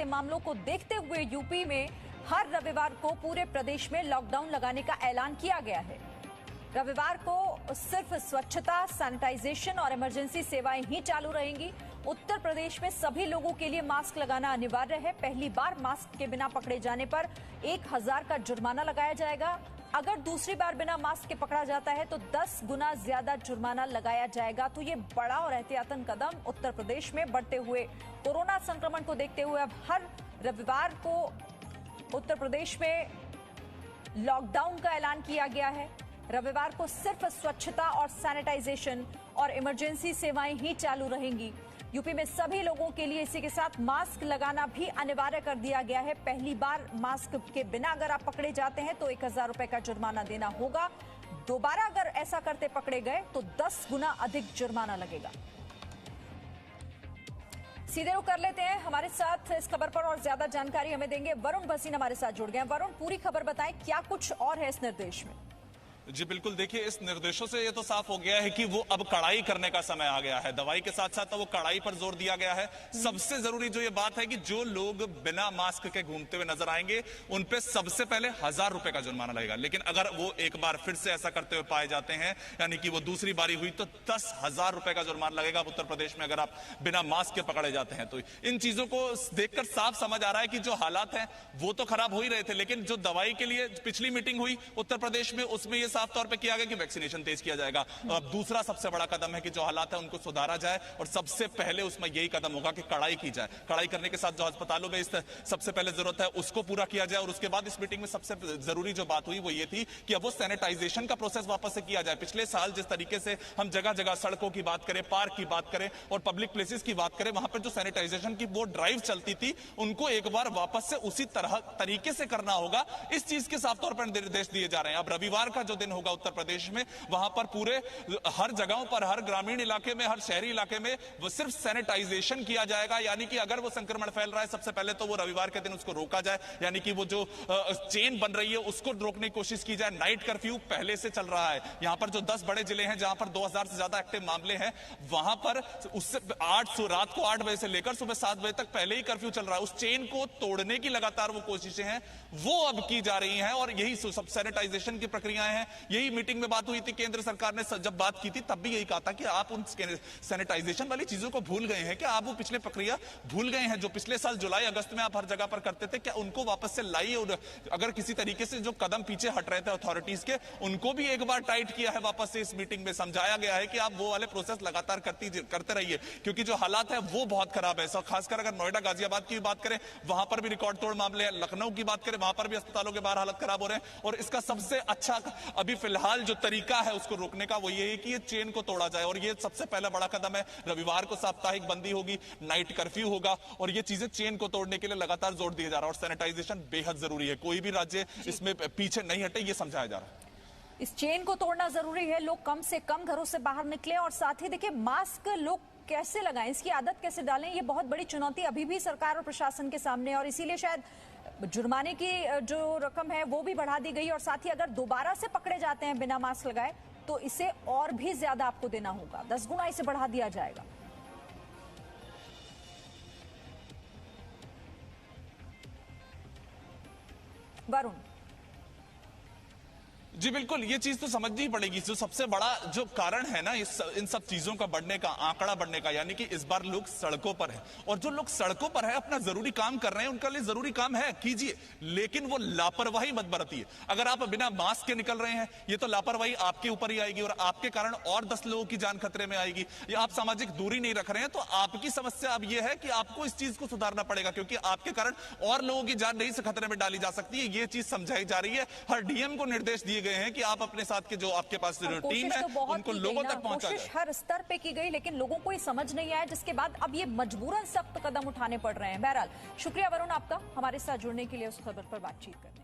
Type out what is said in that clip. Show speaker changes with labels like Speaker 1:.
Speaker 1: मामलों को देखते हुए यूपी में हर रविवार को पूरे प्रदेश में लॉकडाउन लगाने का ऐलान किया गया है। रविवार को सिर्फ स्वच्छता, सैनिटाइजेशन और इमरजेंसी सेवाएं ही चालू रहेंगी। उत्तर प्रदेश में सभी लोगों के लिए मास्क लगाना अनिवार्य है। पहली बार मास्क के बिना पकड़े जाने पर 1000 का जुर्माना लगाया जाएगा। अगर दूसरी बार बिना मास्क के पकड़ा जाता है तो 10 गुना ज्यादा जुर्माना लगाया जाएगा। तो ये बड़ा और एहतियातन कदम उत्तर प्रदेश में बढ़ते हुए कोरोना संक्रमण को देखते हुए अब हर रविवार को उत्तर प्रदेश में लॉकडाउन का ऐलान किया गया है। रविवार को सिर्फ स्वच्छता और सैनिटाइजेशन और इमरजेंसी सेवाएं ही चालू रहेंगी। यूपी में सभी लोगों के लिए इसी के साथ मास्क लगाना भी अनिवार्य कर दिया गया है। पहली बार मास्क के बिना अगर आप पकड़े जाते हैं तो 1000 रुपए का जुर्माना देना होगा। दोबारा अगर ऐसा करते पकड़े गए तो 10 गुना अधिक जुर्माना लगेगा। सीधे रुख कर लेते हैं, हमारे साथ इस खबर पर और ज्यादा जानकारी हमें देंगे वरुण भसीन हमारे साथ जुड़ गए। वरुण, पूरी खबर बताएं, क्या कुछ और है इस निर्देश में?
Speaker 2: जी बिल्कुल, देखिए इस निर्देशों से ये तो साफ हो गया है कि वो अब कड़ाई करने का समय आ गया है। दवाई के साथ साथ वो कड़ाई पर जोर दिया गया है। सबसे जरूरी जो ये बात है कि जो लोग बिना मास्क के घूमते हुए नजर आएंगे उन पे सबसे पहले 1000 रुपए का जुर्माना लगेगा। लेकिन अगर वो एक बार फिर से ऐसा करते हुए पाए जाते हैं, यानी कि वो दूसरी बारी हुई, तो 10,000 रुपए का जुर्माना लगेगा उत्तर प्रदेश में अगर आप बिना मास्क के पकड़े जाते हैं। तो इन चीजों को देखकर साफ समझ आ रहा है कि जो हालात हैं वो तो खराब हो ही रहे थे, लेकिन जो दवाई के लिए पिछली मीटिंग हुई उत्तर प्रदेश में उसमें यह साफ तौर पर किया गया कि वैक्सीनेशन तेज किया जाएगा। और अब दूसरा सबसे बड़ा कदम है कि जो हालात है उनको सुधारा जाए और सबसे पहले उसमें यही कदम होगा कि कड़ाई की जाए। कड़ाई करने के साथ जो अस्पतालों में इस सबसे पहले जरूरत है उसको पूरा किया जाए। और उसके बाद इस मीटिंग में सबसे जरूरी जो बात हुई वो ये थी कि अब वो सैनिटाइजेशन का प्रोसेस वापस से किया जाए। पिछले साल जिस तरीके से हम जगह जगह सड़कों की बात करें, पार्क की बात करें और पब्लिक प्लेसेस की बात करें, वहां पर जो सैनिटाइजेशन की वो ड्राइव चलती थी उनको एक बार वापस से उसी तरीके से करना होगा। इस चीज के साफ तौर पर निर्देश दिए जा रहे हैं। अब रविवार का जो दिन होगा उत्तर प्रदेश में, वहां पर पूरे हर जगहों पर, हर ग्रामीण इलाके में, हर शहरी इलाके में वो सिर्फ सैनिटाइजेशन किया जाएगा। यानी कि अगर वो संक्रमण फैल रहा है सबसे पहले तो वो रविवार के दिन उसको रोका जाए, यानी कि वो जो चेन बन रही है उसको रोकने की कोशिश की जाए। नाइट कर्फ्यू पहले से चल रहा है। यहां पर जो 10 बड़े जिले हैं जहां पर 2000 से ज्यादा एक्टिव मामले हैं, वहां पर उससे रात को 8 बजे से लेकर सुबह 7 बजे तक पहले ही कर्फ्यू चल रहा है। उस चेन को तोड़ने की लगातार वो कोशिशें हैं, वो अब की जा रही हैं और यही सब सैनिटाइजेशन की प्रक्रियाएं हैं। यही मीटिंग में बात हुई थी। केंद्र सरकार ने जब बात की थी तब भी यही कहा था कि आप उन सैनिटाइजेशन वाली चीजों को भूल गए हैं क्या? आप वो पिछले प्रक्रिया भूल गए हैं जो पिछले साल जुलाई अगस्त में आप हर जगह पर करते थे? क्या उनको वापस से लाइए और अगर किसी तरीके से जो कदम पीछे हट रहे थे अथॉरिटीज के, उनको भी एक बार टाइट किया है वापस से। इस मीटिंग में समझाया गया है कि आप वो वाले प्रोसेस लगातार करते रहिए क्योंकि जो हालात है वो बहुत खराब है। खासकर अगर नोएडा, गाजियाबाद की बात करें, वहां पर भी रिकॉर्ड तोड़ मामले हैं। लखनऊ की बात करें, वहां पर भी अस्पतालों के बाहर हालत खराब हो रहे हैं। और इसका सबसे अच्छा अभी फिलहाल जो तरीका है उसको रोकने का वो ये है कि ये चेन को तोड़ा जाए और ये सबसे पहला बड़ा कदम है। रविवार को साप्ताहिक बंदी होगी, नाइट कर्फ्यू होगा और ये चीजें चेन को तोड़ने के लिए लगातार जोर दिया जा रहा है। और सैनिटाइजेशन बेहद जरूरी है, कोई भी राज्य इसमें पीछे नहीं हटे, ये समझाया जा रहा है।
Speaker 1: इस चेन को तोड़ना जरूरी है, लोग कम से कम घरों से बाहर निकले और साथ ही देखिए मास्क लोग कैसे लगाएं, इसकी आदत कैसे डालें, ये बहुत बड़ी चुनौती अभी भी सरकार और प्रशासन के सामने। और इसीलिए शायद जुर्माने की जो रकम है वो भी बढ़ा दी गई और साथ ही अगर दोबारा से पकड़े जाते हैं बिना मास्क लगाए तो इसे और भी ज्यादा आपको देना होगा, 10 गुना इसे बढ़ा दिया जाएगा। वरुण
Speaker 2: जी बिल्कुल, ये चीज तो समझनी पड़ेगी। जो सबसे बड़ा जो कारण है ना इन सब चीजों का बढ़ने का, आंकड़ा बढ़ने का, यानी कि इस बार लोग सड़कों पर हैं और जो लोग सड़कों पर है अपना जरूरी काम कर रहे हैं, उनके लिए जरूरी काम है कीजिए, लेकिन वो लापरवाही मत बरतिए। अगर आप बिना मास्क के निकल रहे हैं ये तो लापरवाही आपके ऊपर ही आएगी और आपके कारण और 10 लोगों की जान खतरे में आएगी। या आप सामाजिक दूरी नहीं रख रहे हैं तो आपकी समस्या अब यह है कि आपको इस चीज को सुधारना पड़ेगा क्योंकि आपके कारण और लोगों की जान नहीं से खतरे में डाली जा सकती है। ये चीज समझाई जा रही है। हर डीएम को निर्देश दिए गए हैं कि आप अपने साथ के जो आपके पास टीम है उनको लोगों तक पहुंचा जाए।
Speaker 1: कोशिश हर स्तर पे की गई लेकिन लोगों को ये समझ नहीं आया, जिसके बाद अब ये मजबूरन सख्त कदम उठाने पड़ रहे हैं। बहरहाल शुक्रिया वरुण आपका हमारे साथ जुड़ने के लिए, उस खबर पर बातचीत करने।